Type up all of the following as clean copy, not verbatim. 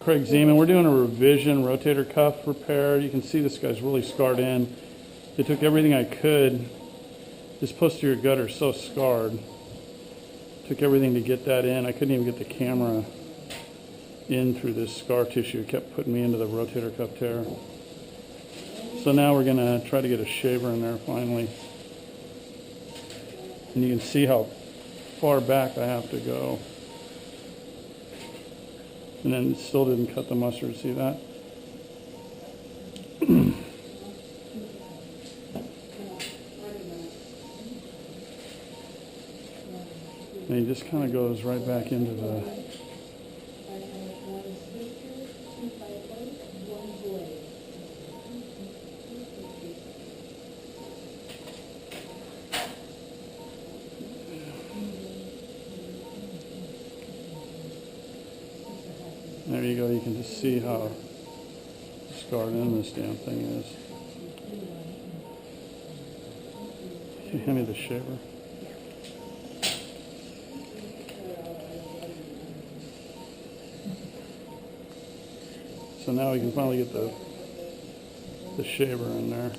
Craig Zeman. We're doing a revision rotator cuff repair. You can see this guy's really scarred in. They took everything I could. This posterior gutter is so scarred. Took everything to get that in. I couldn't even get the camera in through this scar tissue. It kept putting me into the rotator cuff tear. So now we're going to try to get a shaver in there finally. And you can see how far back I have to go. And then it still didn't cut the mustard. See that? And he just kind of goes right back into the... There you go, you can just see how scarred in this damn thing is. Can you hand me the shaver? So now we can finally get the shaver in there.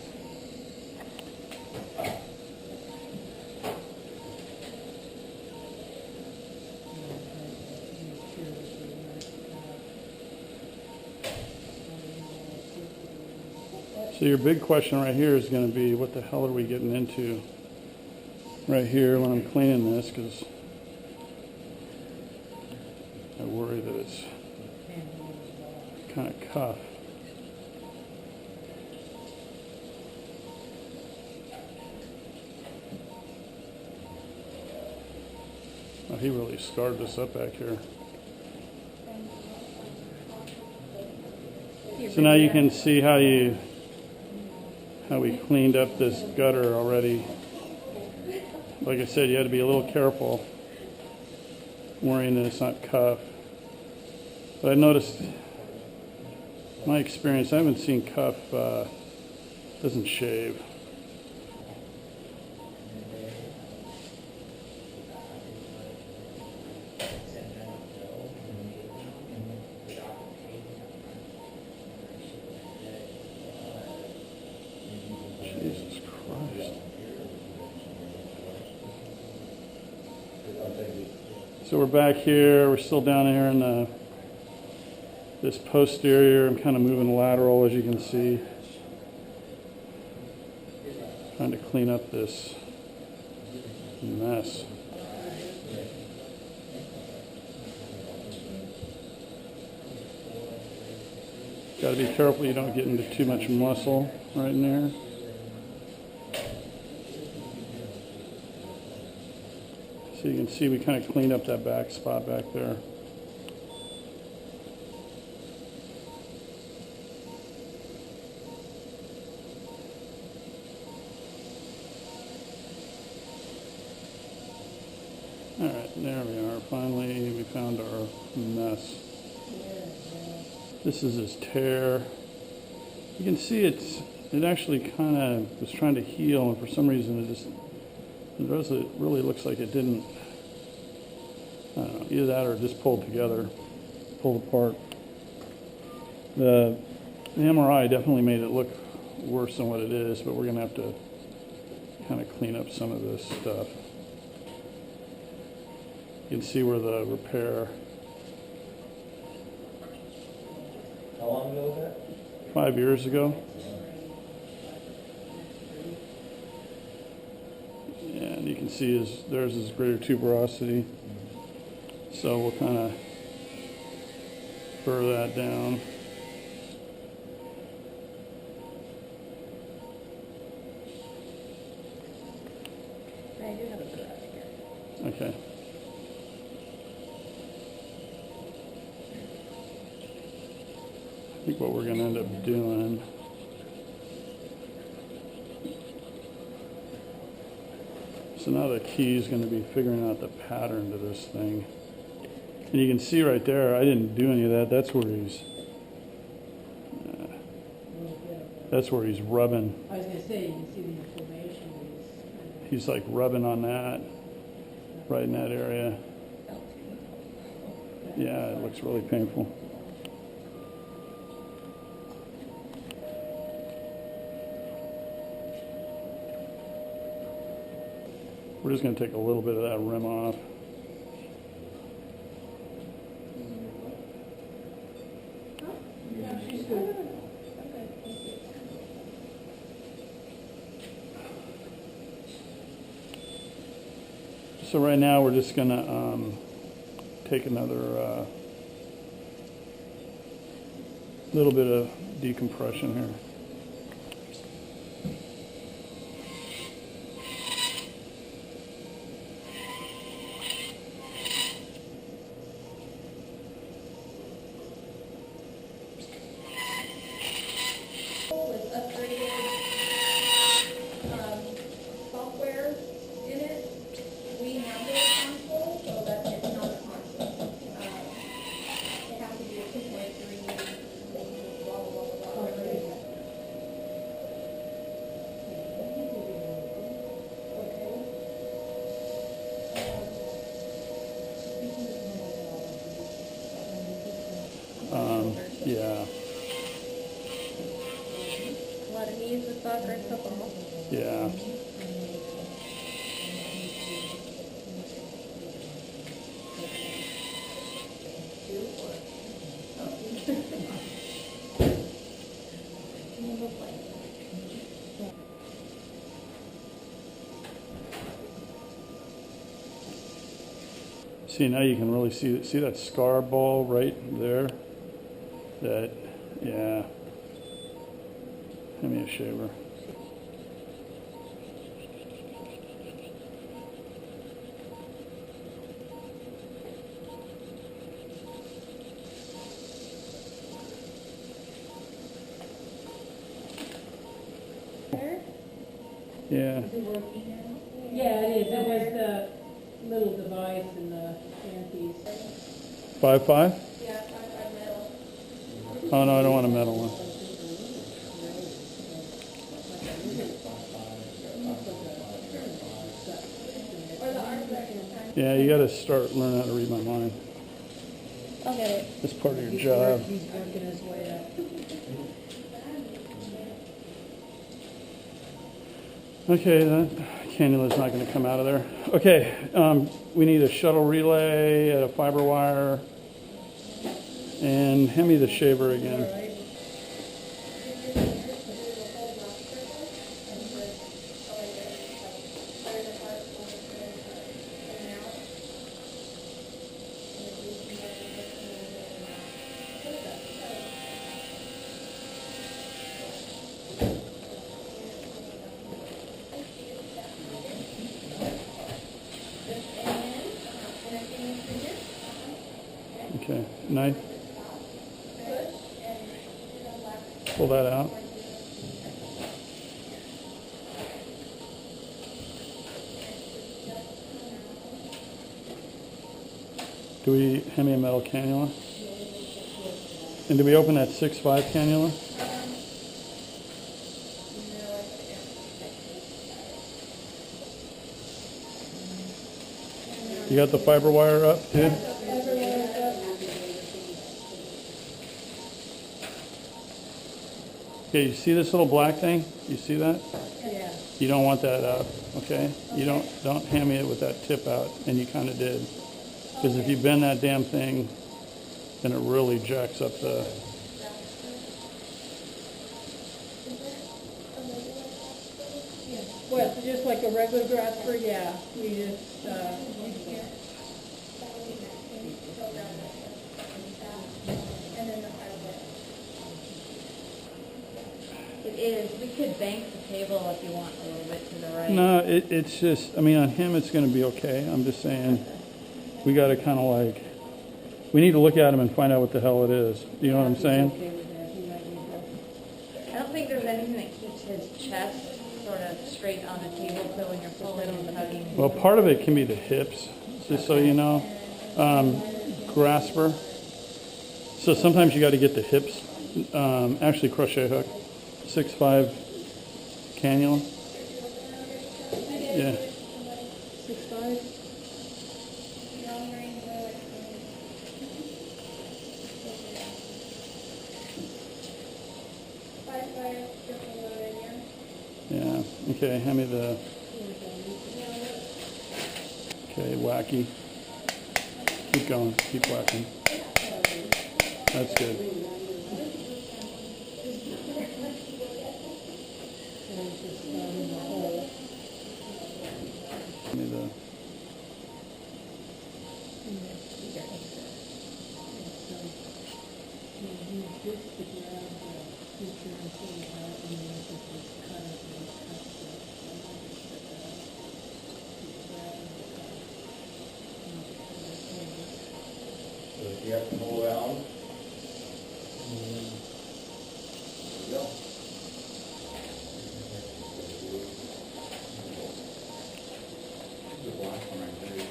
So your big question right here is going to be, what the hell are we getting into right here when I'm cleaning this, because I worry that it's kind of cuff. Oh, he really scarred this up back here. So now you can see how we cleaned up this gutter already. Like I said, you had to be a little careful worrying that it's not cuff. But I noticed, my experience, I haven't seen cuff doesn't shave. Jesus Christ. So we're back here, we're still down here in this posterior. I'm kind of moving lateral, as you can see. Trying to clean up this mess. Got to be careful you don't get into too much muscle right in there. So you can see we kind of cleaned up that back spot back there. Alright, there we are. Finally, we found our mess. This is his tear. You can see it actually kind of was trying to heal, and for some reason it really looks like it didn't. I don't know, either that or it just pulled apart. The MRI definitely made it look worse than what it is, but we're going to have to kind of clean up some of this stuff. You can see where the repair. How long ago was that? 5 years ago. And you can see there's his greater tuberosity. So we'll kind of burr that down. I do have a good idea. Okay. I think what we're going to end up doing so now the key is going to be figuring out the pattern to this thing. And you can see right there, I didn't do any of that. That's where he's rubbing. I was going to say, you can see the inflammation. He's like rubbing on that, right in that area. Yeah, it looks really painful. We're just going to take a little bit of that rim off. Yeah, she's good. So right now we're just going to take another little bit of decompression here. With upgraded software in it, we have this console, so that it's not a console. It has to be a 2.3, blah, blah, blah, blah, blah. Yeah, A lot of knees with soccer and football. yeah. See, now you can really see that scar ball right there? That, yeah. Hand me a shaver. Yeah. Yeah, it is. That was the little device in the panties. 5.5? Yeah, I metal. Oh no, I don't want a metal one. Or the Arthroscopic. Yeah, you gotta start learning how to read my mind. I'll get it. That's part of your job. He's working his way up. Okay, that cannula's not going to come out of there. Okay, we need a shuttle relay at a fiber wire. And hand me the shaver again. Okay, knife. Pull that out. Do we hand me a metal cannula? And do we open that 6.5 cannula? You got the fiber wire up too? Okay, you see this little black thing? You see that? Yeah. You don't want that up, okay? You don't hand me it with that tip out, and you kind of did. Because if you bend that damn thing, then it really jacks up the... What, just like a regular grasper? Yeah. We just, It is. We could bank the table if you want a little bit to the right. No, it's just, I mean, on him it's going to be okay. I'm just saying, we got to kind of like, we need to look at him and find out what the hell it is. You know what I'm saying? okay with that. He might need to. I don't think there's anything that keeps his chest sort of straight on the table, so when you're pulling and tugging. Well, part of it can be the hips, just so you know. Grasper. So sometimes you got to get the hips. Actually, crochet hook. 6.5 cannula. Yeah. 6.5? Yeah. Okay. Hand me the. Okay, wacky. Keep going, keep whacking. That's good. Give me the, So if you have to go around. There we go. The black one right there.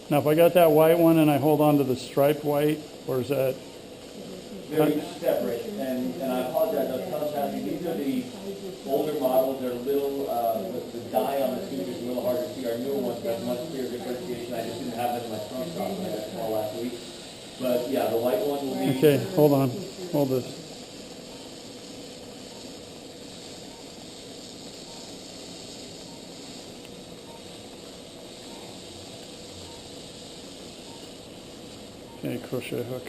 now if I got that white one and I hold on to the striped white, or is that, They're each separate, and I apologize, I was telling Kathy, these are the older models, they're a little, the dye on the suture is a little harder to see. Our newer ones have much clearer differentiation. I just didn't have them in my trunk shop when I got small last week. But yeah, the white one will be. okay, hold on, hold this. Okay, crochet hook.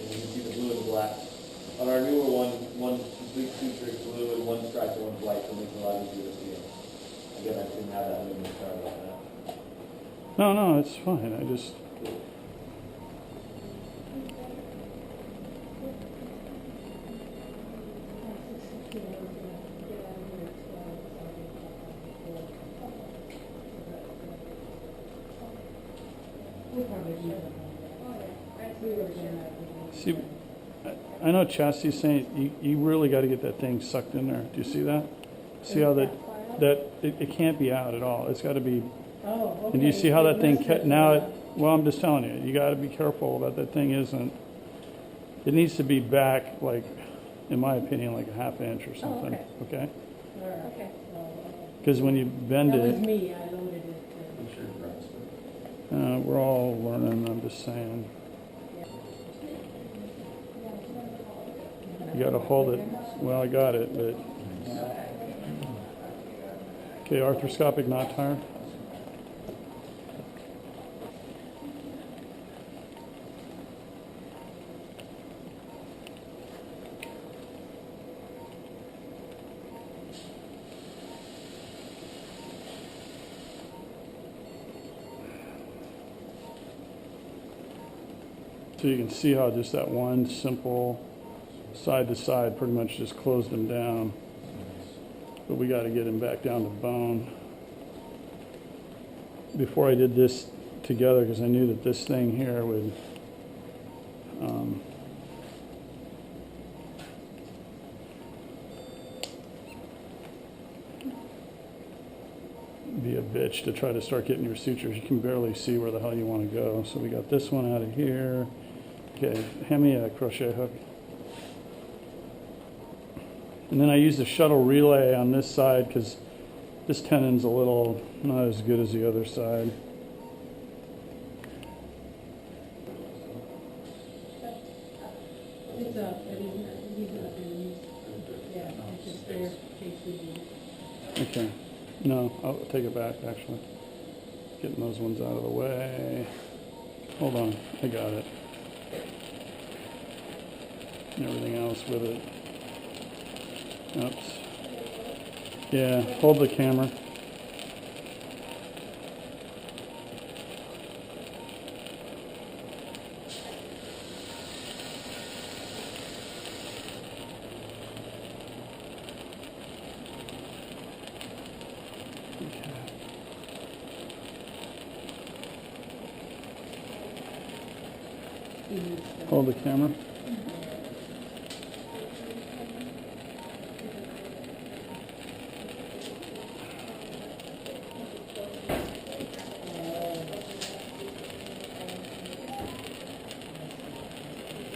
And you can see the blue and the black. On our newer one complete suture is blue and one stripe and one's white, so it makes it a lot easier to see it. Again, I didn't have that when we started on that. No, no, it's fine, I just, see, I know Chastity's saying, you really gotta get that thing sucked in there. Do you see that? See how it can't be out at all. It's gotta be, Oh, okay. and do you see how that thing, well, I'm just telling you, you gotta be careful that thing isn't, it needs to be back, like, in my opinion, like a half inch or something, okay? All right. Okay. Because when you bend That was it, me, I loaded it. we're all learning, I'm just saying. You gotta hold it, well, I got it, but. Okay, arthroscopic knot tire. So you can see how just that one simple side to side pretty much just closed him down. But we got to get him back down to bone. Before I did this together, because I knew that this thing here would be a bitch to try to start getting your sutures. You can barely see where the hell you want to go. So we got this one out of here. Okay, hand me a crochet hook. And then I use the shuttle relay on this side because this tenon's a little not as good as the other side. It's up, but he's not in, yeah, it's just there in case we need it. Okay. No, I'll take it back actually. Getting those ones out of the way. Hold on, I got it. And everything else with it. Oops. Yeah, hold the camera. Hold the camera.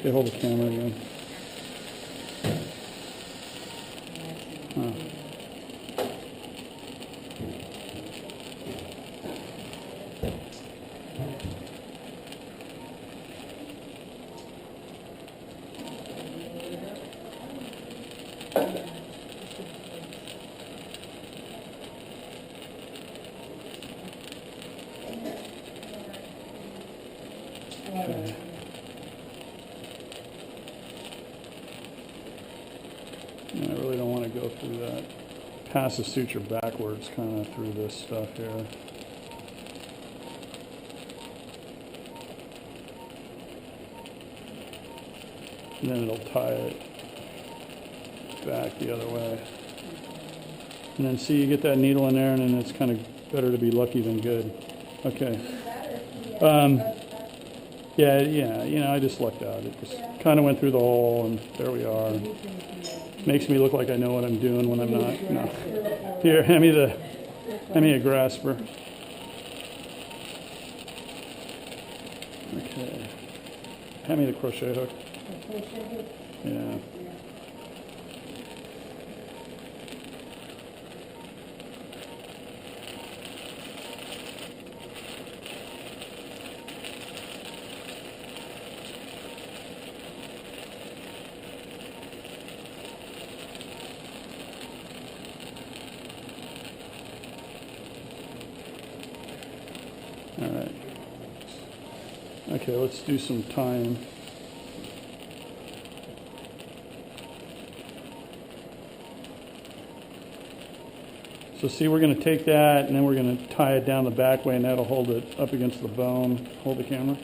Okay, hold the camera again. Huh. Okay. I really don't want to go through that. Pass the suture backwards kind of through this stuff here. And then it'll tie it back the other way. And then see, you get that needle in there, and then it's kind of better to be lucky than good. Okay. Yeah, you know, I just lucked out. It just kind of went through the hole, and there we are. Makes me look like I know what I'm doing when I'm not. No. Here, hand me a grasper. Okay. Hand me the crochet hook. Yeah. All right. Okay, let's do some tying. So see, we're going to take that, and then we're going to tie it down the back way, and that'll hold it up against the bone. Hold the camera.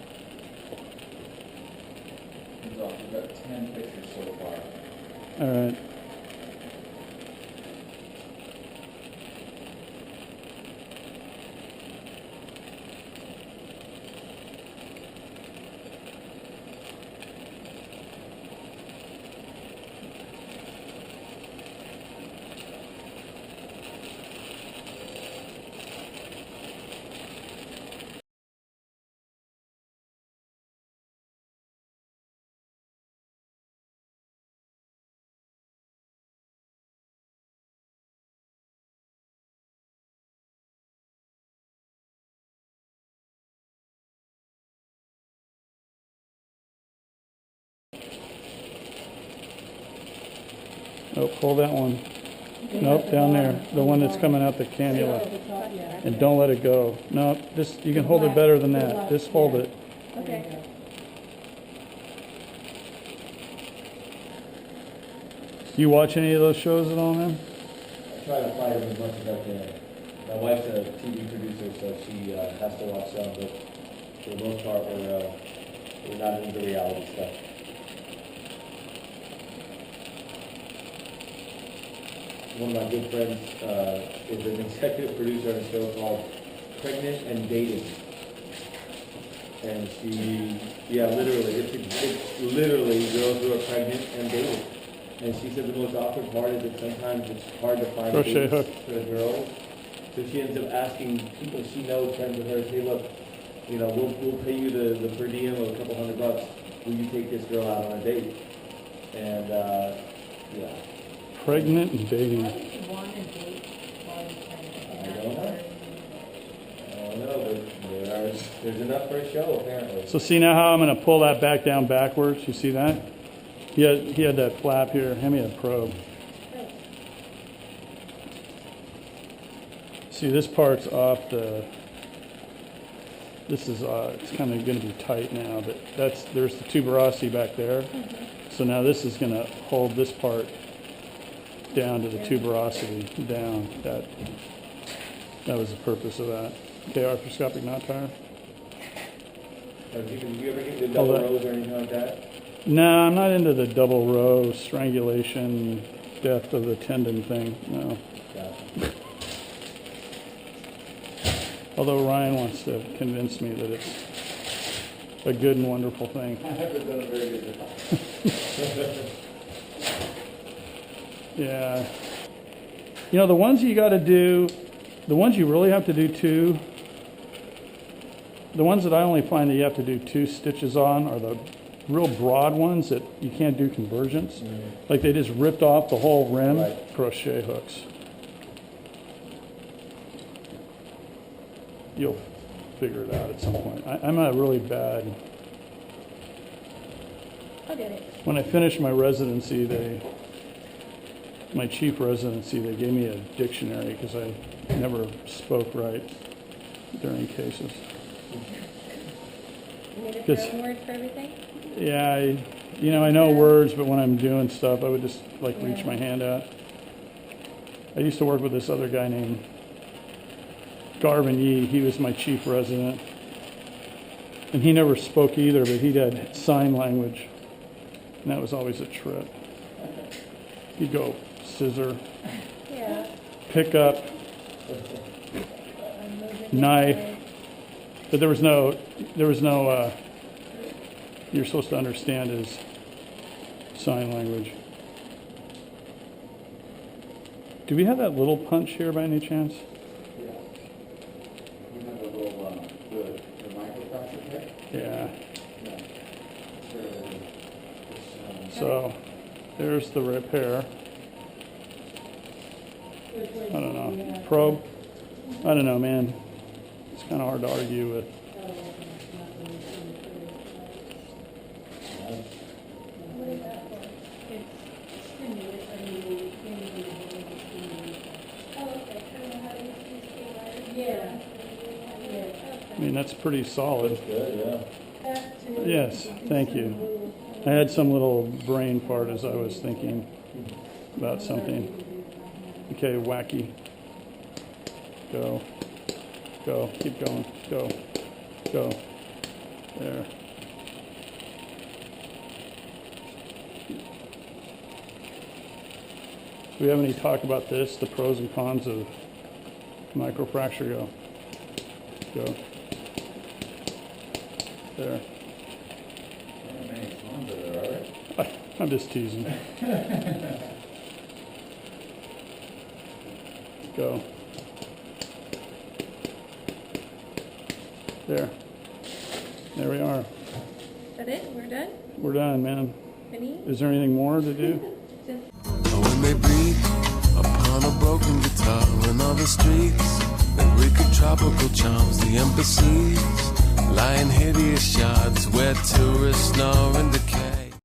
We've got 10 pictures so far. All right. Oh, pull that one. Nope, down there. The one that's coming out the cannula. And don't let it go. No, this, you can hold it better than that. Just hold it. Okay. Do you watch any of those shows at all, man? I try to find as much as I can. My wife's a TV producer, so she has to watch some, but for the most part, we're not into reality stuff. One of my good friends is an executive producer on a show called Pregnant and Dating. And she, it's literally girls who are pregnant and dating. And she said the most awkward part is that sometimes it's hard to find Crochet dates hook. for the girls. So she ends up asking people she knows, friends of hers, hey look, you know, we'll pay you the per diem of a couple $100. Will you take this girl out on a date? And yeah. Pregnant and dating. I don't know, but there's enough for a show apparently. So see now how I'm going to pull that back down backwards? You see that? He had that flap here. Hand me a probe. See, this part's off the. This is it's kind of going to be tight now, but there's the tuberosity back there. So now this is going to hold this part down to the tuberosity down. That was the purpose of that. Okay, arthroscopic knot tire. Did you ever get the double rows or anything like that? No, I'm not into the double row strangulation, death of the tendon thing. No. Gotcha. Although Ryan wants to convince me that it's a good and wonderful thing. I haven't done a very good job. Yeah. You know, the ones you got to do, the ones you really have to do two, the ones that I only find that you have to do 2 stitches on are real broad ones that you can't do convergence. Like they just ripped off the whole rim, Right. crochet hooks. You'll figure it out at some point. I'm a really bad. I'll get it. When I finished my residency, my chief residency, they gave me a dictionary because I never spoke right during cases. You need a Yes. foreign word for everything? Yeah, I know words, but when I'm doing stuff, I would just like reach my hand out. I used to work with this other guy named Garvin Yee. He was my chief resident. And he never spoke either, but he had sign language. And that was always a trip. He'd go scissor, Yeah. pick up, knife. But there was no, you're supposed to understand his sign language. Do we have that little punch here by any chance? Yeah. We have a little, the microfracture kit. Yeah. Yeah. Sure, it's, So there's the repair. Which way I don't do you know. have- Probe? I don't know, man. It's kind of hard to argue with. Oh, okay, it's not really something What is that for? It's stimulus, I mean, Oh, okay. I don't know how to use these two wires. Yeah. I mean, that's pretty solid. Good, yeah. Back to- Yes, thank you. I had some little brain fart as I was thinking about something. Okay, wacky. Go. Go. Keep going. Go. Go. There. Do we have any talk about this, the pros and cons of microfracture? Go. Go. There. many swans are there, are there? I'm just teasing. Go. There. There we are. Is that it? We're done? We're done, man. Any? Is there anything more to do? When they beat upon a broken guitar in all the streets, the wicked tropical charms, the embassies, lying hideous shards where tourists snore and